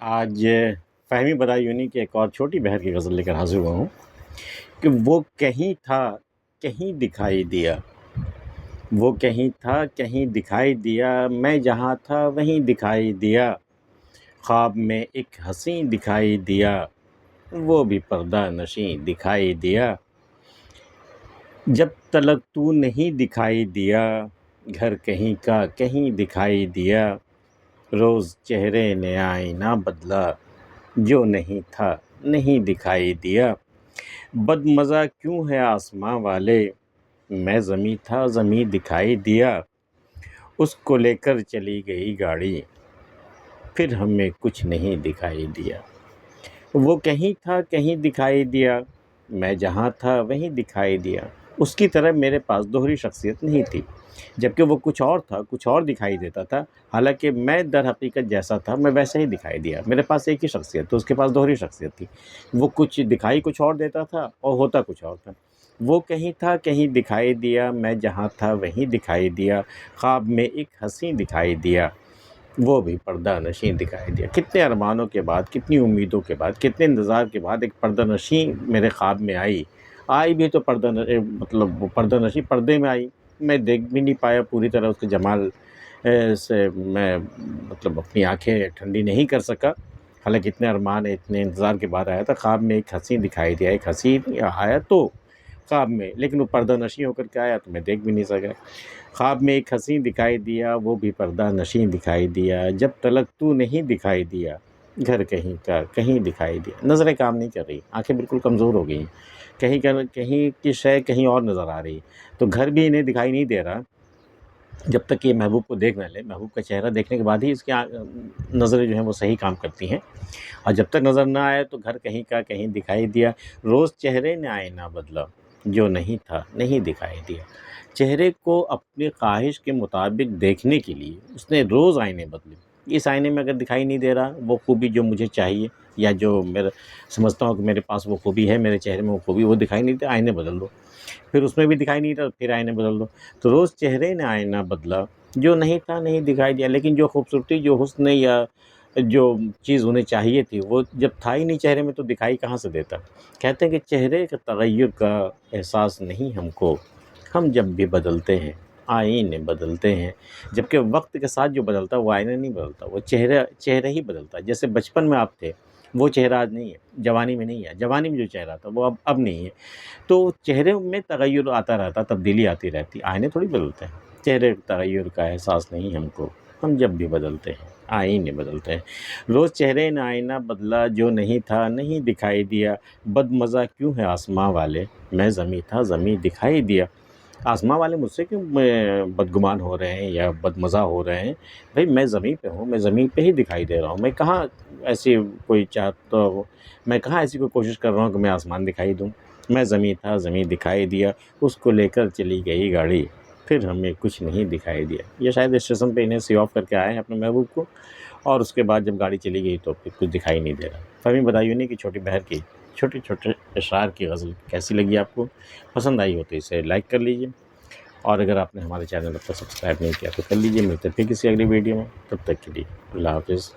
آج فہمی بدایونی کی ایک اور چھوٹی بہر کی غزل لے کر حاضر ہوا ہوں کہ وہ کہیں تھا کہیں دکھائی دیا، وہ کہیں تھا کہیں دکھائی دیا، میں جہاں تھا وہیں دکھائی دیا، خواب میں ایک حسین دکھائی دیا، وہ بھی پردہ نشیں دکھائی دیا، جب تلک تو نہیں دکھائی دیا، گھر کہیں کا کہیں دکھائی دیا، روز چہرے نے آئینہ بدلا، جو نہیں تھا نہیں دکھائی دیا، بد مزہ کیوں ہے آسماں والے، میں زمیں تھا زمیں دکھائی دیا، اس کو لے کر چلی گئی گاڑی، پھر ہمیں کچھ نہیں دکھائی دیا، وہ کہیں تھا کہیں دکھائی دیا، میں جہاں تھا وہیں دکھائی دیا، اس کی طرح میرے پاس دوہری شخصیت نہیں تھی، جبکہ وہ کچھ اور تھا، کچھ اور دکھائی دیتا تھا، حالانکہ میں در حقیقت جیسا تھا میں ویسے ہی دکھائی دیا، میرے پاس ایک ہی شخصیت تھی، اس کے پاس دوہری شخصیت تھی، وہ کچھ دکھائی کچھ اور دیتا تھا اور ہوتا کچھ اور تھا، وہ کہیں تھا کہیں دکھائی دیا، میں جہاں تھا وہیں دکھائی دیا، خواب میں ایک حسین دکھائی دیا، وہ بھی پردہ نشیں دکھائی دیا۔ کتنے ارمانوں کے بعد، کتنی امیدوں کے بعد، کتنے انتظار کے بعد ایک پردہ نشیں میرے خواب میں آئی بھی تو مطلب وہ پردہ نشیں پردے میں آئی، میں دیکھ بھی نہیں پایا پوری طرح اس کے جمال سے، میں مطلب اپنی آنکھیں ٹھنڈی نہیں کر سکا، حالانکہ اتنے ارمان اتنے انتظار کے بعد آیا تھا، خواب میں ایک حسین دکھائی دیا، ایک حسین آیا تو خواب میں، لیکن وہ پردہ نشیں ہو کر کے آیا تو میں دیکھ بھی نہیں سکا، خواب میں ایک حسین دکھائی دیا، وہ بھی پردہ نشیں دکھائی دیا، جب تلک تو نہیں دکھائی دیا، گھر کہیں کا کہیں دکھائی دیا، نظریں کام نہیں کر رہی، آنکھیں بالکل کمزور ہو گئی ہیں، کہیں کی شے کہیں اور نظر آ رہی، تو گھر بھی انہیں دکھائی نہیں دے رہا، جب تک کہ محبوب کو دیکھ نہ لے، محبوب کا چہرہ دیکھنے کے بعد ہی اس کی نظریں جو ہیں وہ صحیح کام کرتی ہیں، اور جب تک نظر نہ آئے تو گھر کہیں کا کہیں دکھائی دیا، روز چہرے نے آئینہ بدلا، جو نہیں تھا نہیں دکھائی دیا، چہرے کو اپنی خواہش کے مطابق دیکھنے کے لیے اس نے روز آئینے بدلے، اس آئینے میں اگر دکھائی نہیں دے رہا وہ خوبی جو مجھے چاہیے یا جو میرا سمجھتا ہوں کہ میرے پاس وہ خوبی ہے، میرے چہرے میں وہ خوبی، وہ دکھائی نہیں دے، آئینے بدل دو، پھر اس میں بھی دکھائی نہیں رہا پھر آئینے بدل دو، تو روز چہرے نے آئینہ بدلا، جو نہیں تھا نہیں دکھائی دیا، لیکن جو خوبصورتی، جو حسن یا جو چیز انہیں چاہیے تھی وہ جب تھا ہی نہیں چہرے میں تو دکھائی کہاں سے دیتا۔ کہتے ہیں کہ چہرے کے تغیر کا احساس نہیں ہم کو، ہم جب بھی بدلتے ہیں آئینے بدلتے ہیں، جبکہ وقت کے ساتھ جو بدلتا ہے وہ آئینہ نہیں بدلتا، وہ چہرہ ہی بدلتا ہے، جیسے بچپن میں آپ تھے وہ چہرہ آج نہیں ہے، جوانی میں نہیں ہے، جوانی میں جو چہرہ تھا وہ اب نہیں ہے، تو چہرے میں تغیر آتا رہتا، تبدیلی آتی رہتی، آئینے تھوڑی بدلتے ہیں، چہرے کے تغیر کا احساس نہیں ہم کو، ہم جب بھی بدلتے ہیں آئینے بدلتے ہیں، روز چہرے نے آئینہ بدلا، جو نہیں تھا نہیں دکھائی دیا، بد مزہ کیوں ہے آسماں والے، میں زمیں تھا زمیں دکھائی دیا، آسماں والے مجھ سے کیوں بدگمان ہو رہے ہیں یا بد مزہ ہو رہے ہیں، بھئی میں زمیں پہ ہوں، میں زمیں پہ ہی دکھائی دے رہا ہوں، میں کہاں ایسی کوئی چاہتا ہوں، میں کہاں ایسی کوئی کوشش کر رہا ہوں کہ میں آسمان دکھائی دوں، میں زمیں تھا زمیں دکھائی دیا، اس کو لے کر چلی گئی گاڑی، پھر ہمیں کچھ نہیں دکھائی دیا، یہ شاید اسٹیشن پہ انہیں سی آف کر کے آئے ہیں اپنے محبوب کو، اور اس کے بعد جب گاڑی چلی گئی تو پھر کچھ دکھائی نہیں دے رہا۔ فہمی بدایونی کی چھوٹی بہر کی چھوٹے چھوٹے اشعار کی غزل کیسی لگی آپ کو؟ پسند آئی ہو تو اسے لائک کر لیجئے، اور اگر آپ نے ہمارے چینل کو سبسکرائب نہیں کیا تو کر لیجئے، ملتے ہیں پھر کسی اگلی ویڈیو میں، تب تک کے لیے اللہ حافظ۔